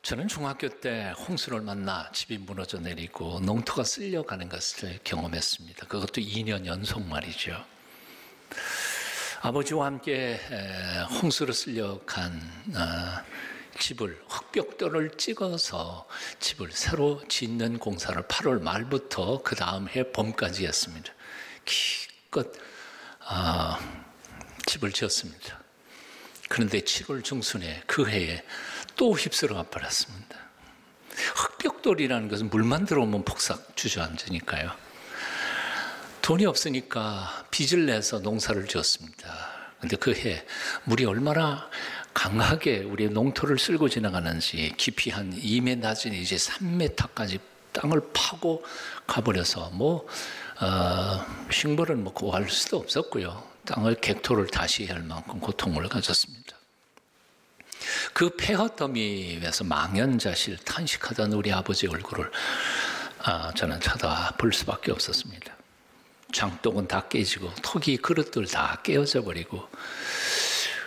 저는 중학교 때 홍수를 만나 집이 무너져 내리고 농토가 쓸려가는 것을 경험했습니다. 그것도 2년 연속 말이죠. 아버지와 함께 홍수로 쓸려간 집을 흙벽돌을 찍어서 집을 새로 짓는 공사를 8월 말부터 그 다음 해 봄까지 했습니다. 기껏 집을 지었습니다. 그런데 7월 중순에 그 해에 또 휩쓸어 버렸습니다. 흙벽돌이라는 것은 물만 들어오면 폭삭 주저앉으니까요. 돈이 없으니까 빚을 내서 농사를 지었습니다. 그런데 그 해 물이 얼마나 강하게 우리의 농토를 쓸고 지나가는지 깊이 한 2m 낮은 이제 3m까지 땅을 파고 가버려서 식물은 구할 수도 없었고요. 땅을 객토를 다시 할 만큼 고통을 가졌습니다. 그 폐허 더미 위에서 망연자실 탄식하던 우리 아버지 얼굴을 저는 쳐다볼 수밖에 없었습니다. 장독은 다 깨지고 턱이 그릇들 다 깨어져 버리고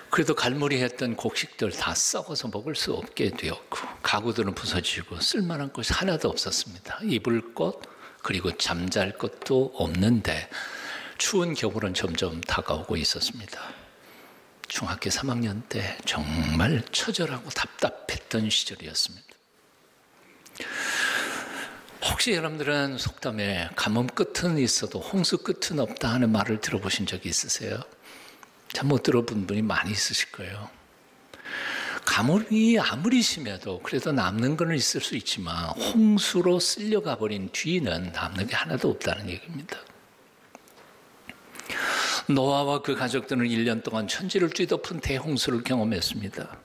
그래도 갈무리했던 곡식들 다 썩어서 먹을 수 없게 되었고 가구들은 부서지고 쓸만한 것이 하나도 없었습니다. 입을 것 그리고 잠잘 것도 없는데 추운 겨울은 점점 다가오고 있었습니다. 중학교 3학년 때 정말 처절하고 답답했던 시절이었습니다. 혹시 여러분들은 속담에 가뭄 끝은 있어도 홍수 끝은 없다 하는 말을 들어보신 적이 있으세요? 잘 못 들어본 분이 많이 있으실 거예요. 가뭄이 아무리 심해도 그래도 남는 건 있을 수 있지만 홍수로 쓸려가 버린 뒤는 남는 게 하나도 없다는 얘기입니다. 노아와 그 가족들은 1년 동안 천지를 뒤덮은 대홍수를 경험했습니다.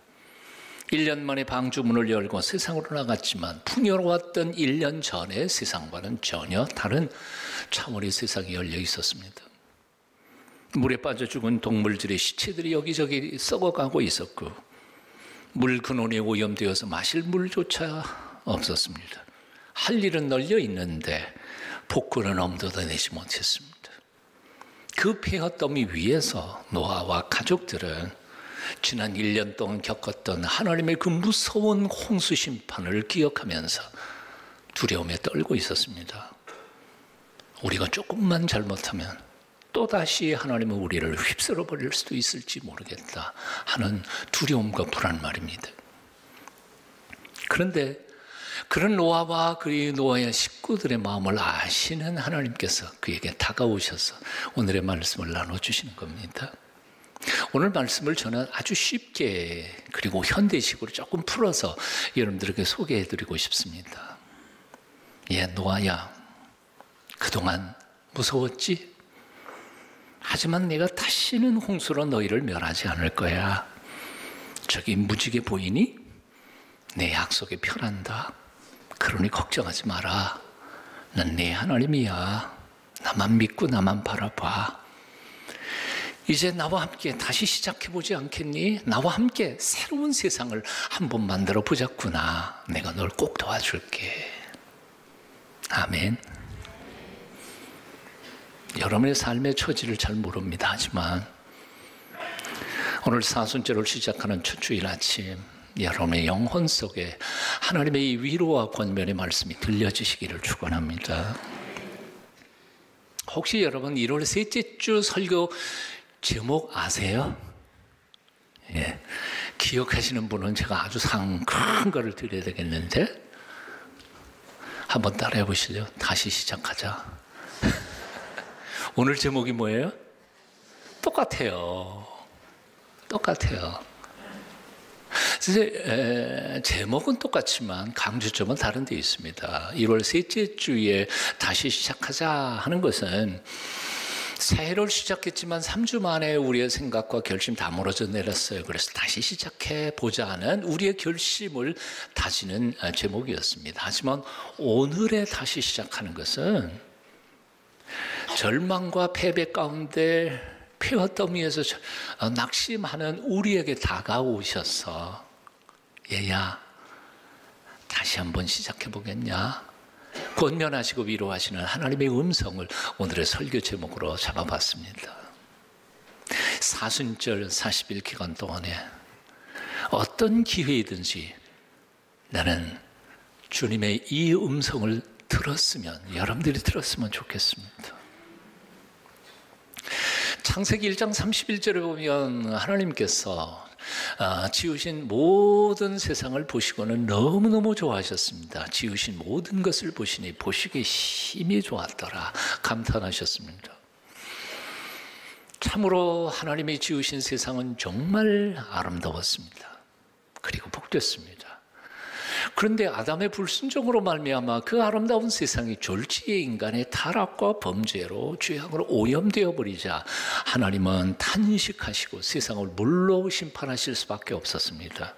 1년 만에 방주문을 열고 세상으로 나갔지만 풍요로웠던 1년 전의 세상과는 전혀 다른 차원의 세상이 열려 있었습니다. 물에 빠져 죽은 동물들의 시체들이 여기저기 썩어가고 있었고 물 근원에 오염되어서 마실 물조차 없었습니다. 할 일은 널려 있는데 복구는 엄두도 내지 못했습니다. 그 폐허 더미 위에서 노아와 가족들은 지난 1년 동안 겪었던 하나님의 그 무서운 홍수 심판을 기억하면서 두려움에 떨고 있었습니다. 우리가 조금만 잘못하면 또다시 하나님은 우리를 휩쓸어 버릴 수도 있을지 모르겠다 하는 두려움과 불안 말입니다. 그런데 그런 노아와 그 노아의 식구들의 마음을 아시는 하나님께서 그에게 다가오셔서 오늘의 말씀을 나눠주시는 겁니다. 오늘 말씀을 저는 아주 쉽게 그리고 현대식으로 조금 풀어서 여러분들에게 소개해드리고 싶습니다. 노아야, 그동안 무서웠지? 하지만 내가 다시는 홍수로 너희를 멸하지 않을 거야. 저기 무지개 보이니? 내 약속에 편한다. 그러니 걱정하지 마라. 난 내 하나님이야. 나만 믿고 나만 바라봐. 이제 나와 함께 다시 시작해보지 않겠니? 나와 함께 새로운 세상을 한번 만들어 보자꾸나. 내가 널 꼭 도와줄게. 아멘. 여러분의 삶의 처지를 잘 모릅니다. 하지만 오늘 사순절을 시작하는 첫 주일 아침 여러분의 영혼 속에 하나님의 위로와 권면의 말씀이 들려지시기를 축원합니다. 혹시 여러분 1월 셋째 주 설교 제목 아세요? 기억하시는 분은 제가 아주 큰 거를 드려야 되겠는데 한번 따라해 보시죠. 다시 시작하자. 오늘 제목이 뭐예요? 똑같아요. 제목은 똑같지만 강조점은 다른 데 있습니다. 1월 셋째 주에 다시 시작하자 하는 것은 새해를 시작했지만 3주 만에 우리의 생각과 결심 다 무너져 내렸어요. 그래서 다시 시작해 보자는 우리의 결심을 다지는 제목이었습니다. 하지만 오늘의 다시 시작하는 것은 절망과 패배 가운데 폐허 더미에서 낙심하는 우리에게 다가오셔서 얘야 다시 한번 시작해 보겠냐? 권면하시고 위로하시는 하나님의 음성을 오늘의 설교 제목으로 잡아봤습니다. 사순절 40일 기간 동안에 어떤 기회이든지 나는 주님의 이 음성을 들었으면, 여러분들이 들었으면 좋겠습니다. 창세기 1장 31절에 보면 하나님께서 지으신 모든 세상을 보시고는 너무너무 좋아하셨습니다. 지으신 모든 것을 보시니 보시기에 심히 좋았더라 감탄하셨습니다. 참으로 하나님이 지으신 세상은 정말 아름다웠습니다. 그리고 복됐습니다. 그런데 아담의 불순종으로 말미암아 그 아름다운 세상이 졸지의 인간의 타락과 범죄로 죄악으로 오염되어 버리자 하나님은 탄식하시고 세상을 물로 심판하실 수밖에 없었습니다.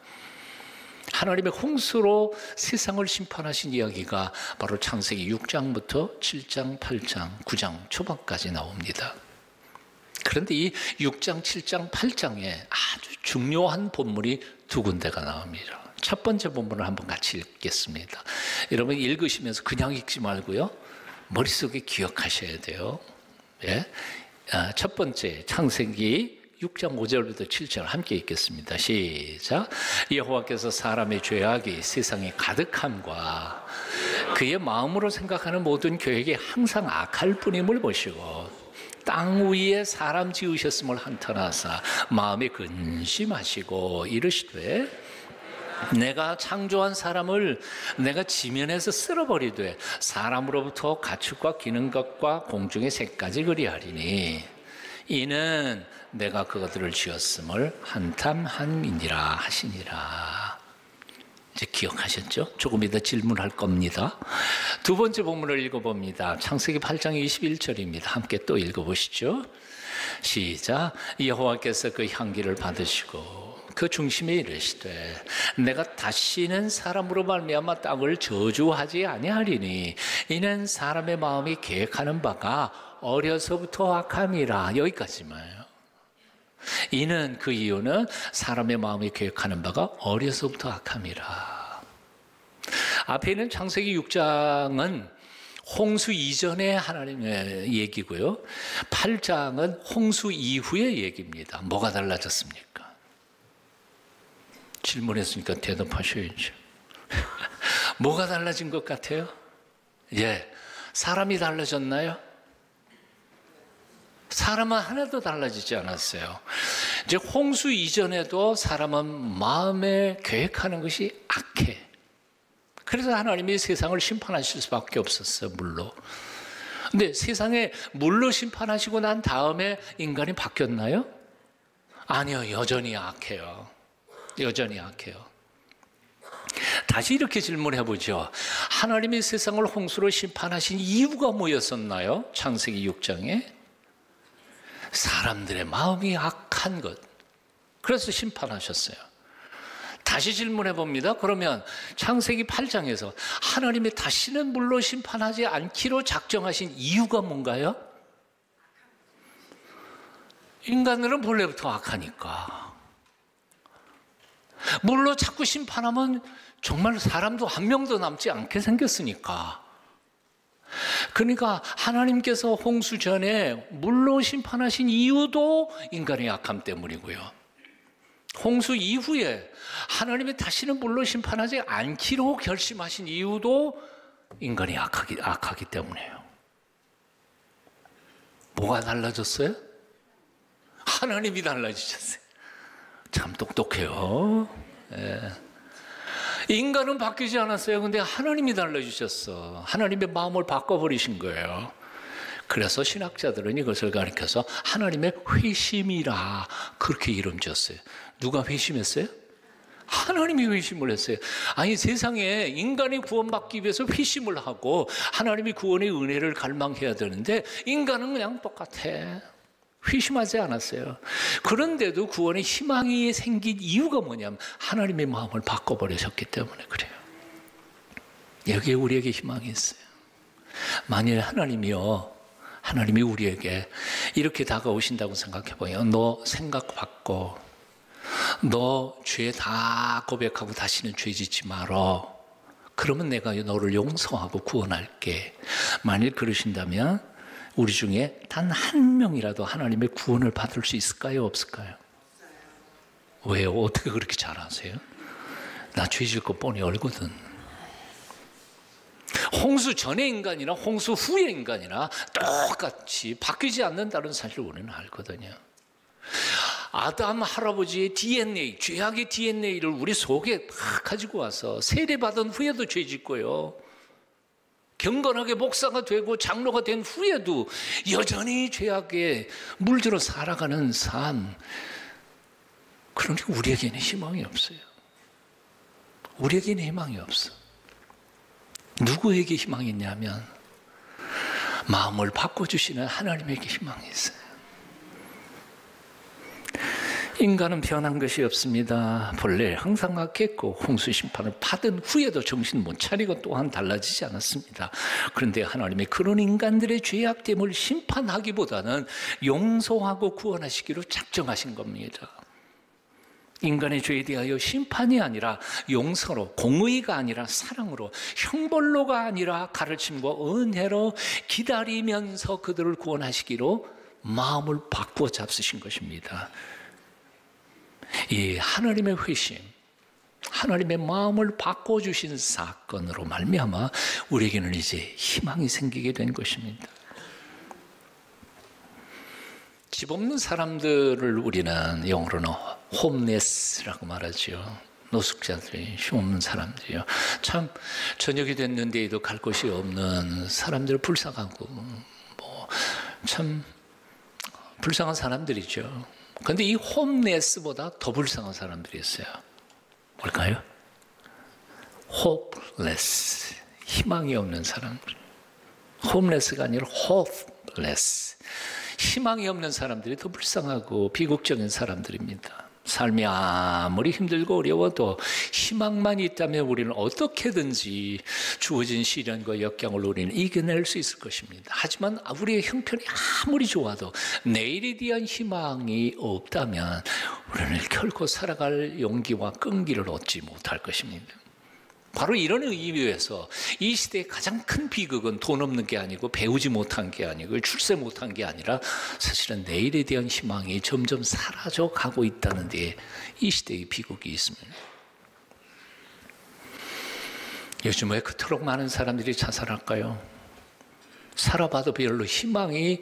하나님의 홍수로 세상을 심판하신 이야기가 바로 창세기 6장부터 7장, 8장, 9장 초반까지 나옵니다. 그런데 이 6장, 7장, 8장에 아주 중요한 본문이 두 군데가 나옵니다. 첫 번째 본문을 한번 같이 읽겠습니다. 여러분 읽으시면서 그냥 읽지 말고요, 머릿속에 기억하셔야 돼요. 예? 첫 번째 창세기 6장 5절부터 7절 함께 읽겠습니다. 시작. 여호와께서 사람의 죄악이 세상에 가득함과 그의 마음으로 생각하는 모든 계획이 항상 악할 뿐임을 보시고 땅 위에 사람 지으셨음을 한탄하사 마음에 근심하시고 이르시되 내가 창조한 사람을 내가 지면에서 쓸어버리되 사람으로부터 가축과 기는 것과 공중의 새까지 그리하리니 이는 내가 그것들을 지었음을 한탄함이니라 하시니라. 이제 기억하셨죠? 조금 이따 질문할 겁니다. 두 번째 본문을 읽어봅니다. 창세기 8장 21절입니다. 함께 또 읽어보시죠. 시작. 여호와께서 그 향기를 받으시고 그 중심에 이르시되 내가 다시는 사람으로 말미암아 땅을 저주하지 아니하리니 이는 사람의 마음이 계획하는 바가 어려서부터 악함이라. 여기까지만요. 이는 그 이유는 사람의 마음이 계획하는 바가 어려서부터 악함이라. 앞에 있는 창세기 6장은 홍수 이전의 하나님의 얘기고요, 8장은 홍수 이후의 얘기입니다. 뭐가 달라졌습니까? 질문했으니까 대답하셔야죠. 뭐가 달라진 것 같아요? 예, 사람이 달라졌나요? 사람은 하나도 달라지지 않았어요. 이제 홍수 이전에도 사람은 마음에 계획하는 것이 악해. 그래서 하나님이 세상을 심판하실 수밖에 없었어요, 물로. 근데 세상에 물로 심판하시고 난 다음에 인간이 바뀌었나요? 아니요, 여전히 악해요. 여전히 악해요. 다시 이렇게 질문해 보죠. 하나님이 세상을 홍수로 심판하신 이유가 뭐였었나요? 창세기 6장에 사람들의 마음이 악한 것, 그래서 심판하셨어요. 다시 질문해 봅니다. 그러면 창세기 8장에서 하나님이 다시는 물로 심판하지 않기로 작정하신 이유가 뭔가요? 인간들은 본래부터 악하니까. 물로 자꾸 심판하면 정말 사람도 한 명도 남지 않게 생겼으니까. 그러니까 하나님께서 홍수 전에 물로 심판하신 이유도 인간의 악함 때문이고요, 홍수 이후에 하나님이 다시는 물로 심판하지 않기로 결심하신 이유도 인간이 악하기 때문이에요. 뭐가 달라졌어요? 하나님이 달라지셨어요. 참 똑똑해요. 예. 인간은 바뀌지 않았어요. 근데 하나님이 달라지셨어. 하나님의 마음을 바꿔버리신 거예요. 그래서 신학자들은 이것을 가리켜서 하나님의 회심이라 그렇게 이름 지었어요. 누가 회심했어요? 하나님이 회심을 했어요. 아니, 세상에 인간이 구원받기 위해서 회심을 하고 하나님이 구원의 은혜를 갈망해야 되는데 인간은 그냥 똑같아. 회심하지 않았어요. 그런데도 구원의 희망이 생긴 이유가 뭐냐면 하나님의 마음을 바꿔버리셨기 때문에 그래요. 여기에 우리에게 희망이 있어요. 만일 하나님이 우리에게 이렇게 다가오신다고 생각해봐요. 너 생각 바꿔. 너 죄 다 고백하고 다시는 죄 짓지 말어. 그러면 내가 너를 용서하고 구원할게. 만일 그러신다면 우리 중에 단 한 명이라도 하나님의 구원을 받을 수 있을까요? 없을까요? 왜요? 어떻게 그렇게 잘 아세요? 나 죄 질 거 뻔히 알거든. 홍수 전의 인간이나 홍수 후의 인간이나 똑같이 바뀌지 않는다는 사실을 우리는 알거든요. 아담 할아버지의 DNA, 죄악의 DNA를 우리 속에 다 가지고 와서 세례받은 후에도 죄 짓고요, 경건하게 목사가 되고 장로가 된 후에도 여전히 죄악에 물들어 살아가는 삶, 그러니 우리에게는 희망이 없어요. 우리에게는 희망이 없어. 누구에게 희망이 있냐면 마음을 바꿔주시는 하나님에게 희망이 있어요. 인간은 변한 것이 없습니다. 본래 항상 같겠고 홍수 심판을 받은 후에도 정신 못 차리고 또한 달라지지 않았습니다. 그런데 하나님의 그런 인간들의 죄악됨을 심판하기보다는 용서하고 구원하시기로 작정하신 겁니다. 인간의 죄에 대하여 심판이 아니라 용서로, 공의가 아니라 사랑으로, 형벌로가 아니라 가르침과 은혜로 기다리면서 그들을 구원하시기로 마음을 바꾸어 잡수신 것입니다. 이 하나님의 회심, 하나님의 마음을 바꿔주신 사건으로 말미암아 우리에게는 이제 희망이 생기게 된 것입니다. 집 없는 사람들을 우리는 영어로는 홈레스라고 말하죠. 노숙자들이, 힘없는 사람들이요. 참 저녁이 됐는데도 갈 곳이 없는 사람들, 불쌍하고 참 불쌍한 사람들이죠. 그런데 이 홈레스보다 더 불쌍한 사람들이 있어요. 뭘까요? hopeless, 희망이 없는 사람들. 홈레스가 아니라 hopeless, 희망이 없는 사람들이 더 불쌍하고 비극적인 사람들입니다. 삶이 아무리 힘들고 어려워도 희망만 있다면 우리는 어떻게든지 주어진 시련과 역경을 우리는 이겨낼 수 있을 것입니다. 하지만 우리의 형편이 아무리 좋아도 내일에 대한 희망이 없다면 우리는 결코 살아갈 용기와 끈기를 얻지 못할 것입니다. 바로 이런 의미에서 이 시대의 가장 큰 비극은 돈 없는 게 아니고 배우지 못한 게 아니고 출세 못한 게 아니라 사실은 내일에 대한 희망이 점점 사라져 가고 있다는 데 이 시대의 비극이 있습니다. 요즘 왜 그토록 많은 사람들이 자살할까요? 살아봐도 별로 희망이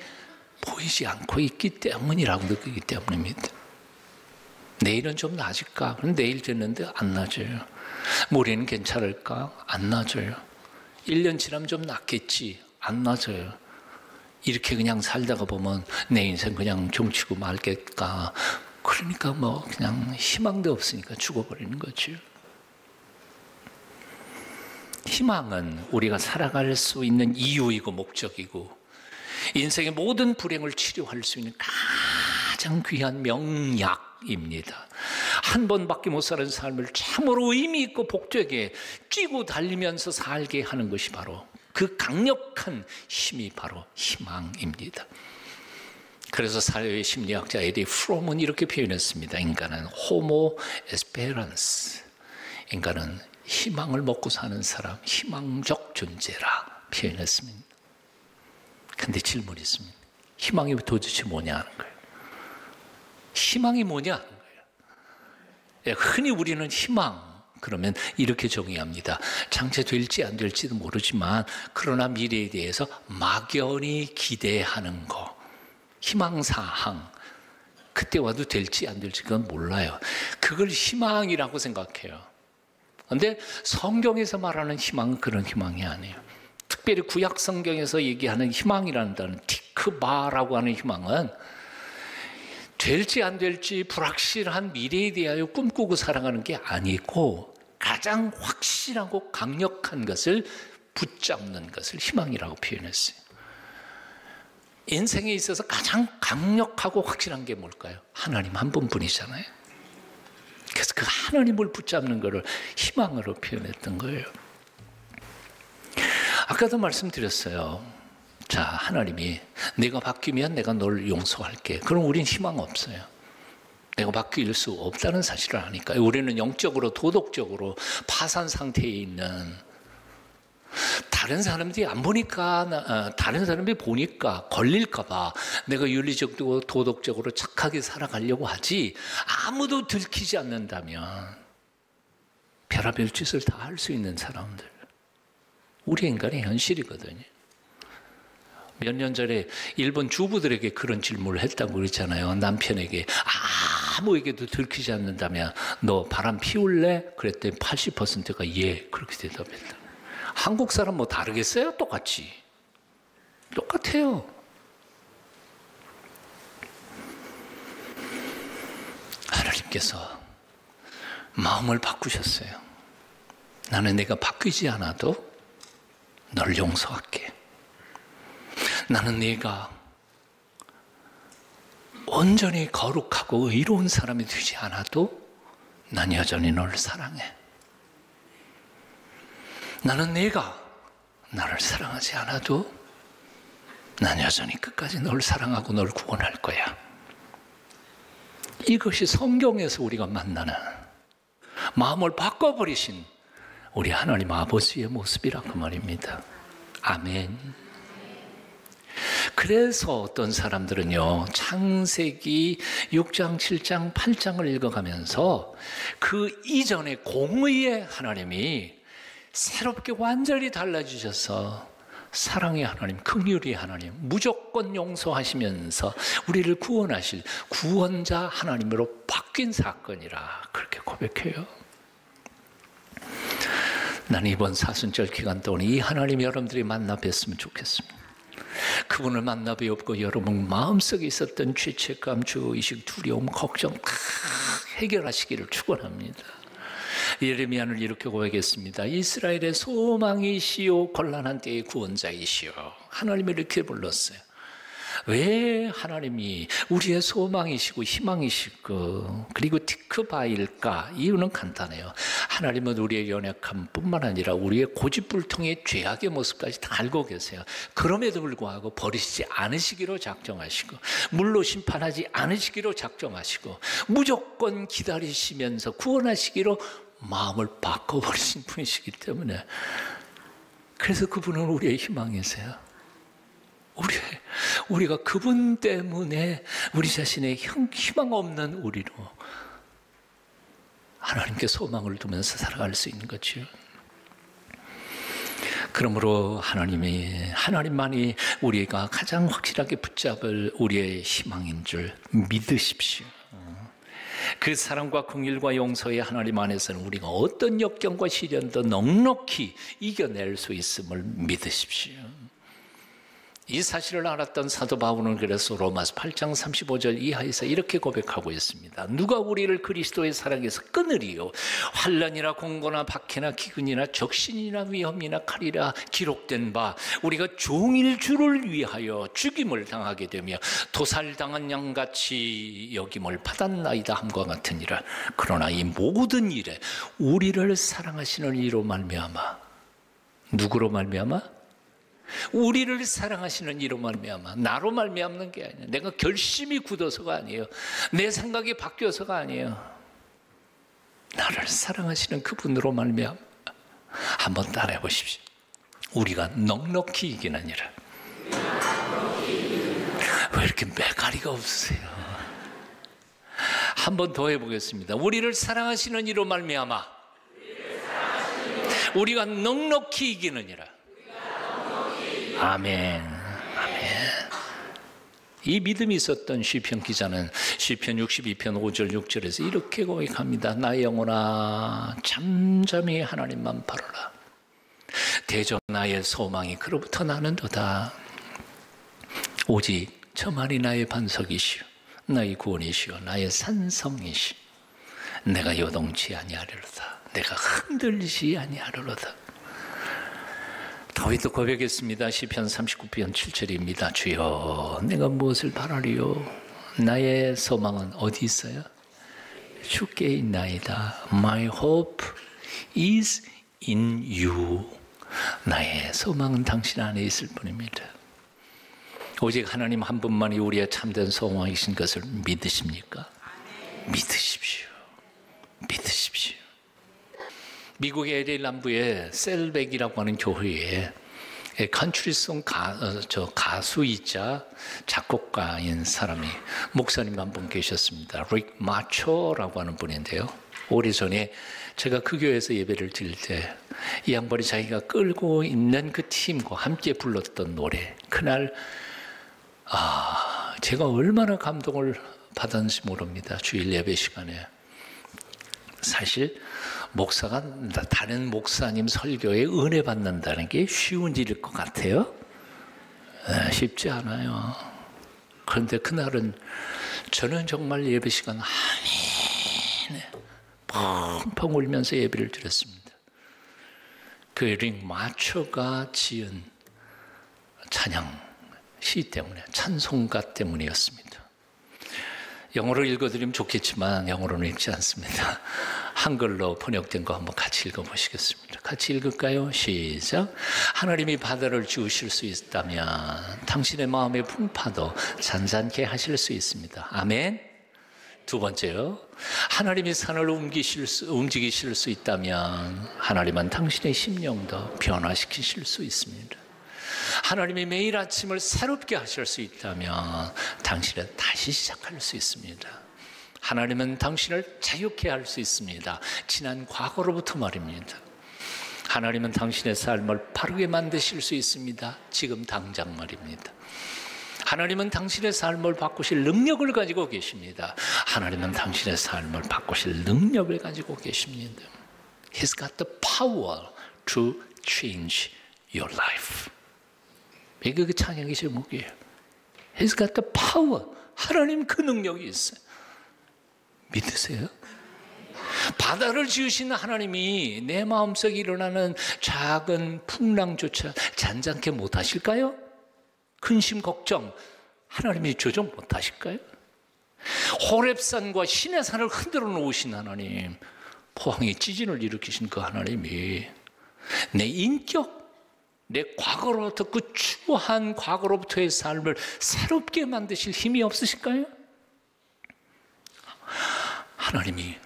보이지 않고 있기 때문이라고 느끼기 때문입니다. 내일은 좀 나아질까? 그럼 내일 됐는데 안 나아져요. 모레는 괜찮을까? 안 나아져요. 1년 지나면 좀 낫겠지? 안 나아져요. 이렇게 그냥 살다가 보면 내 인생 그냥 종치고 말겠까? 그러니까 그냥 희망도 없으니까 죽어버리는 거죠. 희망은 우리가 살아갈 수 있는 이유이고 목적이고 인생의 모든 불행을 치료할 수 있는 가장 귀한 명약입니다. 한 번밖에 못 사는 삶을 참으로 의미 있고 복되게 뛰고 달리면서 살게 하는 것이 바로 그 강력한 힘이 바로 희망입니다. 그래서 사회 심리학자 에리 프롬은 이렇게 표현했습니다. 인간은 호모 에스페란스, 인간은 희망을 먹고 사는 사람, 희망적 존재라 표현했습니다. 근데 질문이 있습니다. 희망이 도대체 뭐냐 하는 거예요. 희망이 뭐냐 하는 거예요. 흔히 우리는 희망 그러면 이렇게 정의합니다. 장체될지 안 될지도 모르지만 그러나 미래에 대해서 막연히 기대하는 거, 희망사항, 그때 와도 될지 안 될지 그건 몰라요. 그걸 희망이라고 생각해요. 그런데 성경에서 말하는 희망은 그런 희망이 아니에요. 특별히 구약 성경에서 얘기하는 희망이라는 단어, 티크바라고 하는 희망은 될지 안 될지 불확실한 미래에 대하여 꿈꾸고 살아가는 게 아니고 가장 확실하고 강력한 것을 붙잡는 것을 희망이라고 표현했어요. 인생에 있어서 가장 강력하고 확실한 게 뭘까요? 하나님 한 분뿐이잖아요. 그래서 그 하나님을 붙잡는 것을 희망으로 표현했던 거예요. 아까도 말씀드렸어요. 자, 하나님이 내가 바뀌면 내가 널 용서할게. 그럼 우린 희망 없어요. 내가 바뀔 수 없다는 사실을 아니까. 우리는 영적으로 도덕적으로 파산 상태에 있는, 다른 사람들이 안 보니까, 다른 사람들이 보니까 걸릴까 봐 내가 윤리적으로 도덕적으로 착하게 살아가려고 하지, 아무도 들키지 않는다면 별 별의별 짓을 다 할 수 있는 사람들. 우리 인간의 현실이거든요. 몇 년 전에 일본 주부들에게 그런 질문을 했다고 그랬잖아요. 남편에게 아무에게도 들키지 않는다면 너 바람 피울래? 그랬더니 80%가 예, 그렇게 대답했다. 한국 사람 뭐 다르겠어요? 똑같이. 똑같아요. 하나님께서 마음을 바꾸셨어요. 나는 내가 바뀌지 않아도 널 용서할게. 나는 네가 온전히 거룩하고 의로운 사람이 되지 않아도 난 여전히 널 사랑해. 나는 네가 나를 사랑하지 않아도 난 여전히 끝까지 널 사랑하고 널 구원할 거야. 이것이 성경에서 우리가 만나는 마음을 바꿔버리신 우리 하나님 아버지의 모습이라 그 말입니다. 아멘. 그래서 어떤 사람들은요, 창세기 6장, 7장, 8장을 읽어가면서 그 이전의 공의의 하나님이 새롭게 완전히 달라지셔서 사랑의 하나님, 긍휼의 하나님, 무조건 용서하시면서 우리를 구원하실 구원자 하나님으로 바뀐 사건이라 그렇게 고백해요. 나는 이번 사순절 기간 동안 이 하나님 여러분들이 만나 뵀으면 좋겠습니다. 그분을 만나 뵈었고 여러분 마음속에 있었던 죄책감, 죄의식, 두려움, 걱정 다 해결하시기를 축원합니다. 예레미야는 이렇게 고백했습니다. 이스라엘의 소망이시오 곤란한 때의 구원자이시오. 하나님을 이렇게 불렀어요. 왜 하나님이 우리의 소망이시고 희망이시고 그리고 티크바일까? 이유는 간단해요. 하나님은 우리의 연약함뿐만 아니라 우리의 고집불통의 죄악의 모습까지 다 알고 계세요. 그럼에도 불구하고 버리시지 않으시기로 작정하시고 물로 심판하지 않으시기로 작정하시고 무조건 기다리시면서 구원하시기로 마음을 바꿔버리신 분이시기 때문에 그래서 그분은 우리의 희망이세요. 우리가 그분 때문에 우리 자신의 희망 없는 우리로 하나님께 소망을 두면서 살아갈 수 있는 거죠. 그러므로 하나님만이 우리가 가장 확실하게 붙잡을 우리의 희망인 줄 믿으십시오. 그 사랑과 긍휼과 용서의 하나님 안에서는 우리가 어떤 역경과 시련도 넉넉히 이겨낼 수 있음을 믿으십시오. 이 사실을 알았던 사도 바울은 그래서 로마서 8장 35절 이하에서 이렇게 고백하고 있습니다. 누가 우리를 그리스도의 사랑에서 끊으리요? 환난이나 공고나 박해나 기근이나 적신이나 위험이나 칼이라 기록된 바 우리가 종일 주를 위하여 죽임을 당하게 되며 도살당한 양같이 여김을 받았나이다 함과 같으니라. 그러나 이 모든 일에 우리를 사랑하시는 이로 말미암아 누구로 말미암아? 우리를 사랑하시는 이로 말미암아 나로 말미암는 게 아니에요. 내가 결심이 굳어서가 아니에요. 내 생각이 바뀌어서가 아니에요. 나를 사랑하시는 그분으로 말미암아 한번 따라해 보십시오. 우리가 넉넉히 이기느니라. 왜 이렇게 매가리가 없으세요? 한번 더 해보겠습니다. 우리를 사랑하시는 이로 말미암아 우리가 넉넉히 이기느니라. 아멘. 아멘. 이 믿음이 있었던 시편 기자는 시편 62편 5절 6절에서 이렇게 고백합니다. 나의 영혼아 잠잠히 하나님만 바라라. 대저 나의 소망이 그로부터 나는도다. 오직 저만이 나의 반석이시오 나의 구원이시오 나의 산성이시오. 내가 요동치 아니하리로다. 내가 흔들리지 아니하리로다. 다윗도 고백했습니다. 시편 39편 7절입니다. 주여 내가 무엇을 바라리요? 나의 소망은 어디 있어요? 주께 있나이다. My hope is in you. 나의 소망은 당신 안에 있을 뿐입니다. 오직 하나님 한 분만이 우리의 참된 소망이신 것을 믿으십니까? 믿으십시오. 믿으십시오. 미국의 LA 남부의 셀백이라고 하는 교회에 컨트리송 가수이자 작곡가인 사람이 목사님 한 분 계셨습니다. 릭 마초라고 하는 분인데요. 오래전에 제가 그 교회에서 예배를 드릴 때 이 양반이 자기가 끌고 있는 그 팀과 함께 불렀던 노래, 그날 제가 얼마나 감동을 받았는지 모릅니다. 주일 예배 시간에. 사실 목사가 다른 목사님 설교에 은혜 받는다는 게 쉬운 일일 것 같아요? 쉽지 않아요. 그런데 그날은 저는 정말 예배 시간 펑펑 울면서 예배를 드렸습니다. 그 링 마초가 지은 찬양 시 때문에, 찬송가 때문이었습니다. 영어로 읽어드리면 좋겠지만 영어로는 읽지 않습니다. 한글로 번역된 거 한번 같이 읽어보시겠습니다. 같이 읽을까요? 시작. 하나님이 바다를 지으실 수 있다면 당신의 마음의 풍파도 잔잔케 하실 수 있습니다. 아멘. 두 번째요. 하나님이 산을 움직이실 수 있다면 하나님은 당신의 심령도 변화시키실 수 있습니다. 하나님이 매일 아침을 새롭게 하실 수 있다면 당신은 다시 시작할 수 있습니다. 하나님은 당신을 자유케 할 수 있습니다. 지난 과거로부터 말입니다. 하나님은 당신의 삶을 바르게 만드실 수 있습니다. 지금 당장 말입니다. 하나님은 당신의 삶을 바꾸실 능력을 가지고 계십니다. 하나님은 당신의 삶을 바꾸실 능력을 가지고 계십니다. He's got the power to change your life. 이게 그 찬양의 제목이에요. He's got the power. 하나님 그 능력이 있어요. 믿으세요? 바다를 지으신 하나님이 내 마음속에 일어나는 작은 풍랑조차 잔잔케 못하실까요? 근심 걱정 하나님이 조정 못하실까요? 호렙산과 시내산을 흔들어 놓으신 하나님, 포항에 지진을 일으키신 그 하나님이 내 인격, 내 과거로부터, 그 추한 과거로부터의 삶을 새롭게 만드실 힘이 없으실까요? 하나님이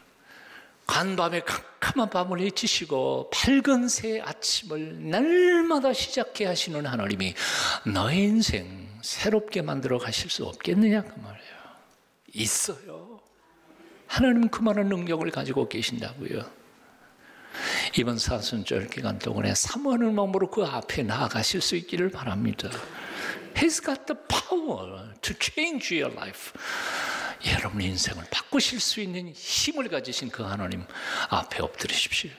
간밤에 캄캄한 밤을 헤치시고 밝은 새 아침을 날마다 시작해 하시는 하나님이 너의 인생 새롭게 만들어 가실 수 없겠느냐 그 말이에요. 있어요. 하나님은 그 많은 능력을 가지고 계신다고요. 이번 사순절 기간 동안에 사모하는 마음으로 그 앞에 나아가실 수 있기를 바랍니다. He's got the power to change your life. 여러분의 인생을 바꾸실 수 있는 힘을 가지신 그 하나님 앞에 엎드리십시오.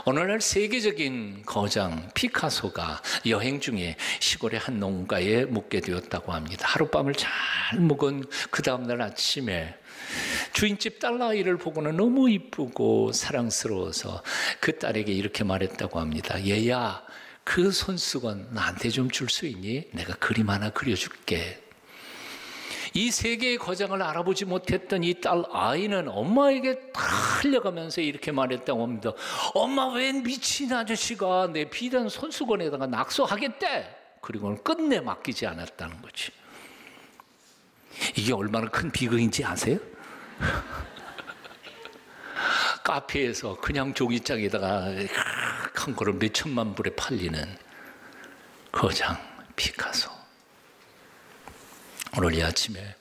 오늘날 세계적인 거장 피카소가 여행 중에 시골의 한 농가에 묵게 되었다고 합니다. 하룻밤을 잘 묵은 그 다음날 아침에 주인집 딸아이를 보고는 너무 이쁘고 사랑스러워서 그 딸에게 이렇게 말했다고 합니다. 얘야, 그 손수건 나한테 좀 줄 수 있니? 내가 그림 하나 그려줄게. 이 세계의 거장을 알아보지 못했던 이 딸 아이는 엄마에게 달려가면서 이렇게 말했다고 합니다. 엄마, 웬 미친 아저씨가 내 비단 손수건에다가 낙서하겠대. 그리고는 끝내 맡기지 않았다는 거지. 이게 얼마나 큰 비극인지 아세요? 카페에서 그냥 종이장에다가 한 거를 몇 천만 불에 팔리는 거장 피카소. 오늘 이 아침에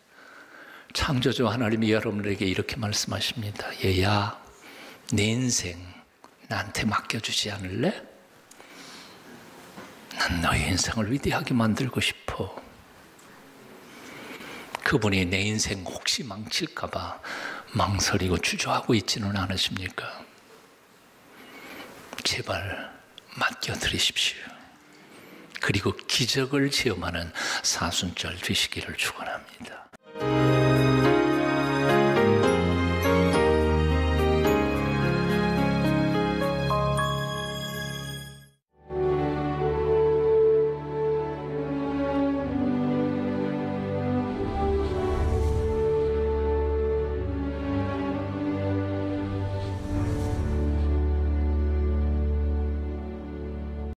창조주 하나님이 여러분에게 이렇게 말씀하십니다. 얘야, 내 인생 나한테 맡겨주지 않을래? 난 너의 인생을 위대하게 만들고 싶어. 그분이 내 인생 혹시 망칠까 봐 망설이고 주저하고 있지는 않으십니까? 제발 맡겨드리십시오. 그리고 기적을 체험하는 사순절 되시기를 축원합니다.